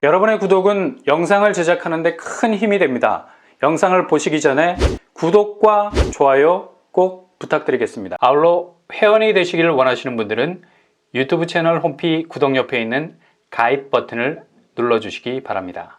여러분의 구독은 영상을 제작하는 데 큰 힘이 됩니다. 영상을 보시기 전에 구독과 좋아요 꼭 부탁드리겠습니다. 아울러 회원이 되시기를 원하시는 분들은 유튜브 채널 홈페이지 구독 옆에 있는 가입 버튼을 눌러주시기 바랍니다.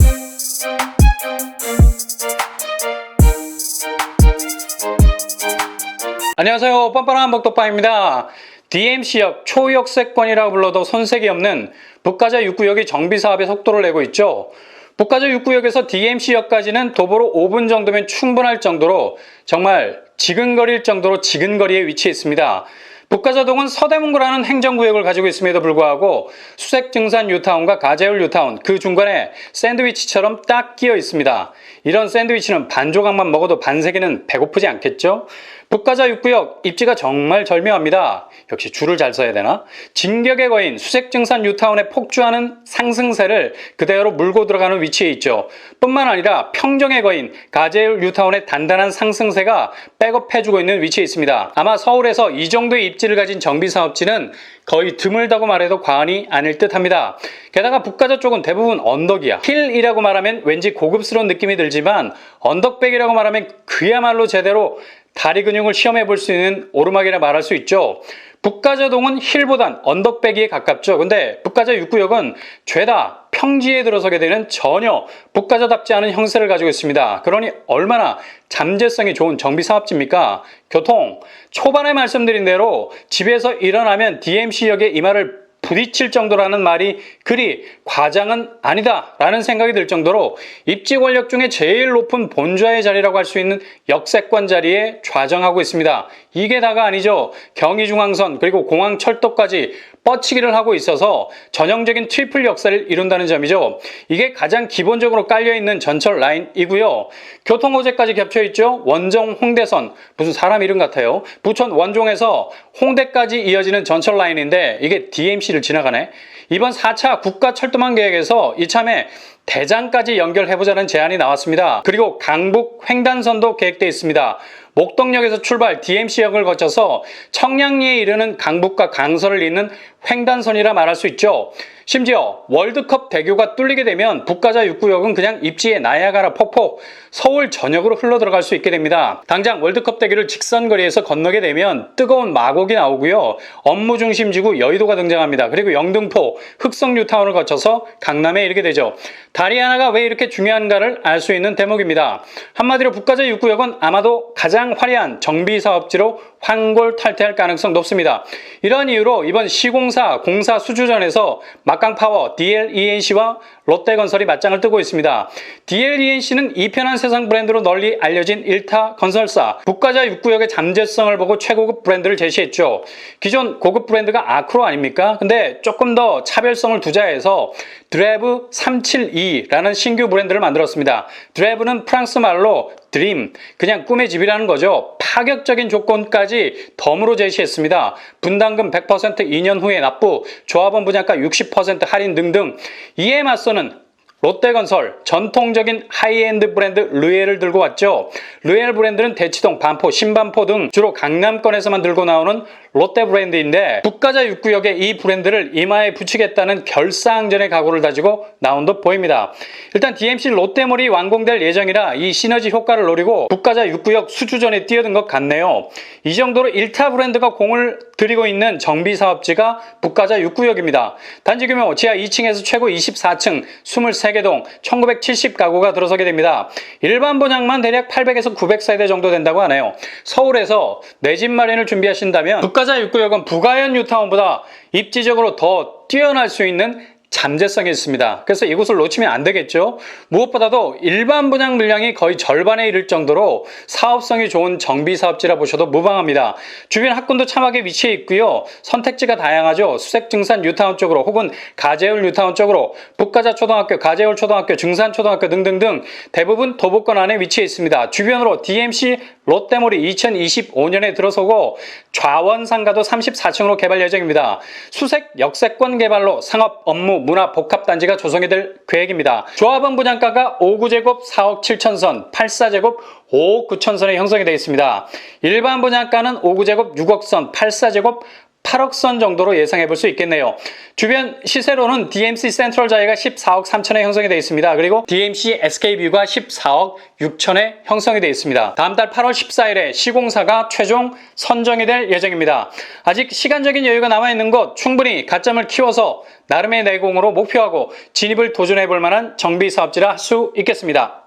안녕하세요. 뻔뻔한 복덕방입니다. DMC역 초역세권이라고 불러도 손색이 없는 북가자 6구역이 정비사업의 속도를 내고 있죠. 북가자 6구역에서 DMC역까지는 도보로 5분 정도면 충분할 정도로 정말 지근거릴 정도로 지근거리에 위치해 있습니다. 북가자동은 서대문구라는 행정구역을 가지고 있음에도 불구하고 수색증산 뉴타운과 가재울 뉴타운 그 중간에 샌드위치처럼 딱 끼어 있습니다. 이런 샌드위치는 반 조각만 먹어도 반세기는 배고프지 않겠죠? 북가자 6구역 입지가 정말 절묘합니다. 역시 줄을 잘 서야 되나? 진격의 거인 수색증산 뉴타운에 폭주하는 상승세를 그대로 물고 들어가는 위치에 있죠. 뿐만 아니라 평정의 거인 가재울 뉴타운의 단단한 상승세가 백업해주고 있는 위치에 있습니다. 아마 서울에서 이 정도의 입지를 가진 정비사업지는 거의 드물다고 말해도 과언이 아닐 듯합니다. 게다가 북가자 쪽은 대부분 언덕이야. 힐이라고 말하면 왠지 고급스러운 느낌이 들지만 언덕백이라고 말하면 그야말로 제대로 다리 근육을 시험해 볼 수 있는 오르막이라 말할 수 있죠. 북가자동은 힐보단 언덕배기에 가깝죠. 근데 북가자 6구역은 죄다 평지에 들어서게 되는 전혀 북가자답지 않은 형세를 가지고 있습니다. 그러니 얼마나 잠재성이 좋은 정비사업지입니까? 교통, 초반에 말씀드린 대로 집에서 일어나면 DMC역에 이마를 부딪힐 정도라는 말이 그리 과장은 아니다 라는 생각이 들 정도로 입지 권력 중에 제일 높은 본좌의 자리라고 할 수 있는 역세권 자리에 좌정하고 있습니다. 이게 다가 아니죠. 경의중앙선 그리고 공항철도까지 뻗치기를 하고 있어서 전형적인 트리플 역사를 이룬다는 점이죠. 이게 가장 기본적으로 깔려있는 전철 라인이고요. 교통호재까지 겹쳐있죠. 원정 홍대선, 무슨 사람 이름 같아요. 부천 원종에서 홍대까지 이어지는 전철 라인인데 이게 DMC를 지나가네. 이번 4차 국가철도망 계획에서 이참에 대장까지 연결해보자는 제안이 나왔습니다. 그리고 강북 횡단선도 계획되어 있습니다. 목동역에서 출발 DMC역을 거쳐서 청량리에 이르는 강북과 강서를 잇는 횡단선이라 말할 수 있죠. 심지어 월드컵 대교가 뚫리게 되면 북가자 6구역은 그냥 입지의 나야가라 폭포 서울 전역으로 흘러들어갈 수 있게 됩니다. 당장 월드컵 대교를 직선거리에서 건너게 되면 뜨거운 마곡이 나오고요. 업무 중심지구 여의도가 등장합니다. 그리고 영등포, 흑성 뉴타운을 거쳐서 강남에 이르게 되죠. 다리 하나가 왜 이렇게 중요한가를 알 수 있는 대목입니다. 한마디로 북가자 6구역은 아마도 가장 화려한 정비사업지로 환골탈퇴할 가능성 높습니다. 이런 이유로 이번 시공사 공사 수주전에서 막강파워 DLENC와 롯데건설이 맞짱을 뜨고 있습니다. DLENC는 이편한 세상 브랜드로 널리 알려진 일타 건설사, 북가자 6구역의 잠재성을 보고 최고급 브랜드를 제시했죠. 기존 고급 브랜드가 아크로 아닙니까? 근데 조금 더 차별성을 두자해서 드레브 372라는 신규 브랜드를 만들었습니다. 드레브는 프랑스 말로 드림, 그냥 꿈의 집이라는 거죠. 파격적인 조건까지 덤으로 제시했습니다. 분담금 100% 2년 후에 납부, 조합원 분양가 60% 할인 등등. 이에 맞서는 롯데건설 전통적인 하이엔드 브랜드 르엘을 들고 왔죠. 르엘 브랜드는 대치동, 반포, 신반포 등 주로 강남권에서만 들고 나오는 롯데 브랜드인데 북가자 6구역에 이 브랜드를 이마에 붙이겠다는 결사항전의 각오를 다지고 나온 듯 보입니다. 일단 DMC 롯데몰이 완공될 예정이라 이 시너지 효과를 노리고 북가자 6구역 수주전에 뛰어든 것 같네요. 이 정도로 1타 브랜드가 공을 들이고 있는 정비사업지가 북가자 6구역입니다. 단지 규모 지하 2층에서 최고 24층 23개동 1970가구가 들어서게 됩니다. 일반 분양만 대략 800에서 900세대 정도 된다고 하네요. 서울에서 내 집 마련을 준비하신다면 북가자 6구역은 부가현 뉴타운보다 입지적으로 더 뛰어날 수 있는 잠재성이 있습니다. 그래서 이곳을 놓치면 안 되겠죠. 무엇보다도 일반 분양 물량이 거의 절반에 이를 정도로 사업성이 좋은 정비사업지라 보셔도 무방합니다. 주변 학군도 참하게 위치해 있고요. 선택지가 다양하죠. 수색증산 뉴타운 쪽으로 혹은 가재울 뉴타운 쪽으로 북가자 초등학교, 가재울 초등학교, 증산 초등학교 등등등 대부분 도보권 안에 위치해 있습니다. 주변으로 DMC 롯데몰이 2025년에 들어서고 좌원상가도 34층으로 개발 예정입니다. 수색 역세권 개발로 상업, 업무, 문화 복합단지가 조성이 될 계획입니다. 조합원 분양가가 5구제곱 4억 7천선, 84제곱 5억 9천선에 형성이 되어 있습니다. 일반 분양가는 5구제곱 6억선, 84제곱 8억 선 정도로 예상해 볼 수 있겠네요. 주변 시세로는 DMC 센트럴 자이가 14억 3천에 형성이 되어 있습니다. 그리고 DMC SK뷰가 14억 6천에 형성이 되어 있습니다. 다음 달 8월 14일에 시공사가 최종 선정이 될 예정입니다. 아직 시간적인 여유가 남아있는 것 충분히 가점을 키워서 나름의 내공으로 목표하고 진입을 도전해 볼 만한 정비사업지라 할 수 있겠습니다.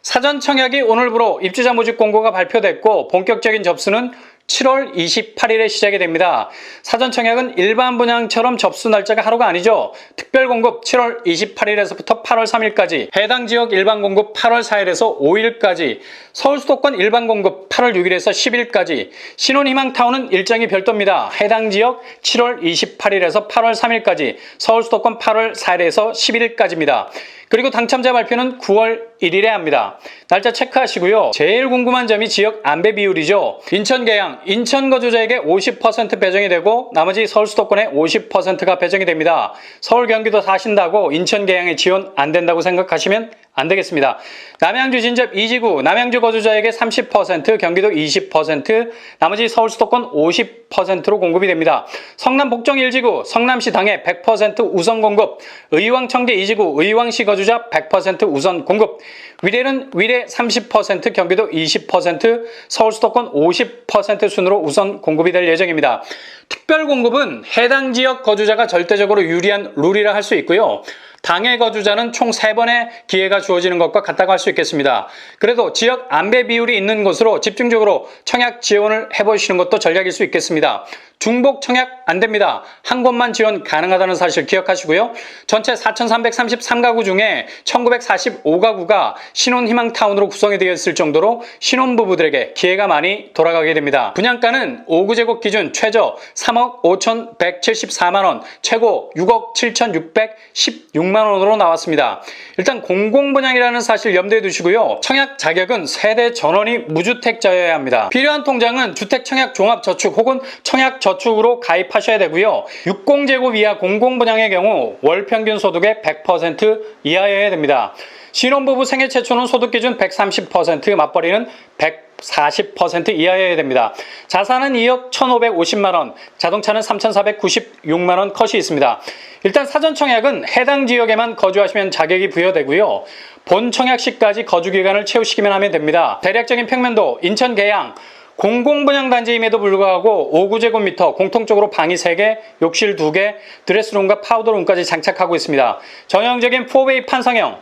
사전 청약이 오늘부로 입주자 모집 공고가 발표됐고 본격적인 접수는 7월 28일에 시작이 됩니다. 사전 청약은 일반 분양처럼 접수 날짜가 하루가 아니죠. 특별 공급 7월 28일에서부터 8월 3일까지, 해당 지역 일반 공급 8월 4일에서 5일까지, 서울 수도권 일반 공급 8월 6일에서 10일까지, 신혼희망타운은 일정이 별도입니다. 해당 지역 7월 28일에서 8월 3일까지, 서울 수도권 8월 4일에서 11일까지입니다. 그리고 당첨자 발표는 9월 1일에 합니다. 날짜 체크하시고요. 제일 궁금한 점이 지역 안배 비율이죠. 인천 계양, 인천 거주자에게 50% 배정이 되고 나머지 서울 수도권에 50%가 배정이 됩니다. 서울 경기도 사신다고 인천 계양에 지원 안 된다고 생각하시면 안 되겠습니다. 남양주 진접 2지구, 남양주 거주자에게 30%, 경기도 20%, 나머지 서울 수도권 50%로 공급이 됩니다. 성남 복정 1지구, 성남시 당해 100% 우선 공급, 의왕 청계 2지구, 의왕시 거주자 100% 우선 공급, 위례는 위례 30%, 경기도 20%, 서울 수도권 50% 순으로 우선 공급이 될 예정입니다. 특별 공급은 해당 지역 거주자가 절대적으로 유리한 룰이라 할 수 있고요. 당해 거주자는 총 3번의 기회가 주어지는 것과 같다고 할 수 있겠습니다. 그래도 지역 안배 비율이 있는 곳으로 집중적으로 청약 지원을 해보시는 것도 전략일 수 있겠습니다. 중복 청약 안 됩니다. 한 곳만 지원 가능하다는 사실 기억하시고요. 전체 4,333가구 중에 1,945가구가 신혼희망타운으로 구성이 되어 있을 정도로 신혼부부들에게 기회가 많이 돌아가게 됩니다. 분양가는 5구제곱 기준 최저 3억 5,174만원, 최고 6억 7,616만원으로 나왔습니다. 일단 공공분양이라는 사실 염두에 두시고요. 청약 자격은 세대 전원이 무주택자여야 합니다. 필요한 통장은 주택청약종합저축 혹은 청약저축으로 가입하셔야 되고요. 60제곱 이하 공공분양의 경우 월평균 소득의 100% 이하여야 됩니다. 신혼부부 생애 최초는 소득기준 130%, 맞벌이는 140% 이하여야 됩니다. 자산은 2억 1,550만원, 자동차는 3,496만원 컷이 있습니다. 일단 사전 청약은 해당 지역에만 거주하시면 자격이 부여되고요. 본 청약 시까지 거주기간을 채우시기만 하면 됩니다. 대략적인 평면도 인천 계양, 공공분양단지임에도 불구하고 5구제곱미터, 공통적으로 방이 3개, 욕실 2개, 드레스룸과 파우더룸까지 장착하고 있습니다. 전형적인 4베이 판상형,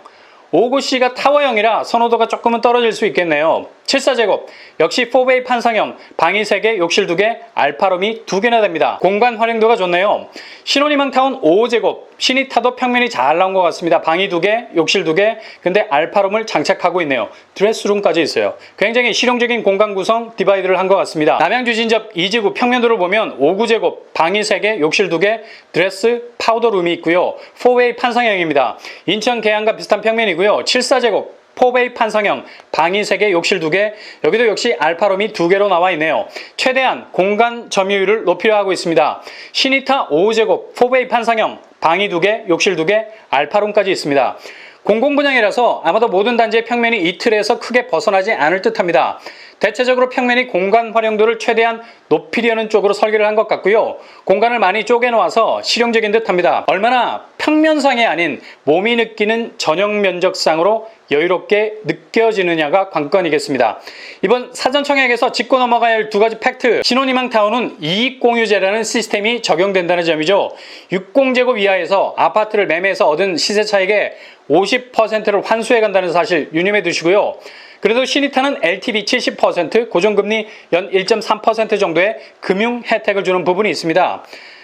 5구C가 타워형이라 선호도가 조금은 떨어질 수 있겠네요. 74제곱, 역시 4베이 판상형, 방이 3개, 욕실 2개, 알파룸이 2개나 됩니다. 공간 활용도가 좋네요. 신혼희망타운 5제곱, 신이 타도 평면이 잘 나온 것 같습니다. 방이 2개, 욕실 2개, 근데 알파룸을 장착하고 있네요. 드레스룸까지 있어요. 굉장히 실용적인 공간 구성 디바이드를 한 것 같습니다. 남양주 진접 2지구 평면도를 보면 5구제곱, 방이 3개, 욕실 2개, 드레스, 파우더룸이 있고요. 4웨이 판상형입니다. 인천 계양과 비슷한 평면이고요. 74제곱, 4베이 판상형, 방이 3개, 욕실 2개, 여기도 역시 알파룸이 2개로 나와 있네요. 최대한 공간 점유율을 높이려 하고 있습니다. 시니타 5제곱, 4베이 판상형, 방이 2개, 욕실 2개, 알파룸까지 있습니다. 공공분양이라서 아마도 모든 단지의 평면이 이 틀에서 크게 벗어나지 않을 듯합니다. 대체적으로 평면이 공간 활용도를 최대한 높이려는 쪽으로 설계를 한 것 같고요. 공간을 많이 쪼개놓아서 실용적인 듯합니다. 얼마나 평면상이 아닌 몸이 느끼는 전용 면적상으로 여유롭게 느껴지느냐가 관건이겠습니다. 이번 사전 청약에서 짚고 넘어가야 할 2가지 팩트. 신혼희망타운은 이익공유제라는 시스템이 적용된다는 점이죠. 60제곱 이하에서 아파트를 매매해서 얻은 시세 차익의 50%를 환수해 간다는 사실 유념해 두시고요. 그래도 시니타는 LTV 70%, 고정금리 연 1.3% 정도의 금융 혜택을 주는 부분이 있습니다.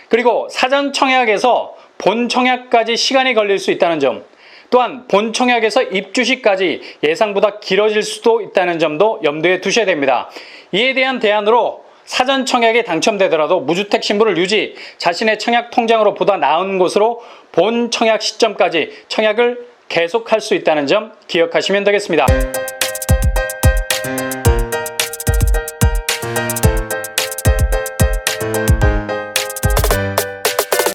그리고 사전 청약에서 본 청약까지 시간이 걸릴 수 있다는 점, 또한 본 청약에서 입주 시까지 예상보다 길어질 수도 있다는 점도 염두에 두셔야 됩니다. 이에 대한 대안으로 사전 청약에 당첨되더라도 무주택 신분을 유지, 자신의 청약 통장으로 보다 나은 곳으로 본 청약 시점까지 청약을 계속할 수 있다는 점 기억하시면 되겠습니다.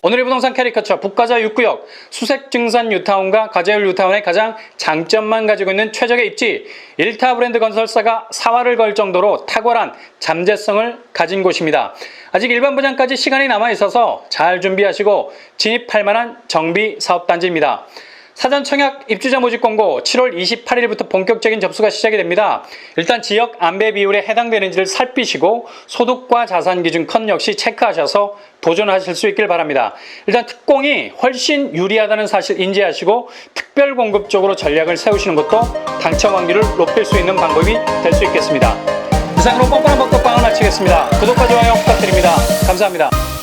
오늘의 부동산 캐리커처 북가자 6구역 수색증산 뉴타운과 가재울 뉴타운의 가장 장점만 가지고 있는 최적의 입지, 1타 브랜드 건설사가 사활을 걸 정도로 탁월한 잠재성을 가진 곳입니다. 아직 일반 분양까지 시간이 남아 있어서 잘 준비하시고 진입할 만한 정비 사업단지입니다. 사전 청약 입주자 모집 공고 7월 28일부터 본격적인 접수가 시작이 됩니다. 일단 지역 안배 비율에 해당되는지를 살피시고 소득과 자산 기준 컷 역시 체크하셔서 도전하실 수 있길 바랍니다. 일단 특공이 훨씬 유리하다는 사실 인지하시고 특별 공급 쪽으로 전략을 세우시는 것도 당첨 확률을 높일 수 있는 방법이 될 수 있겠습니다. 이상으로 뻔뻔한 먹덕방을 마치겠습니다. 구독과 좋아요 부탁드립니다. 감사합니다.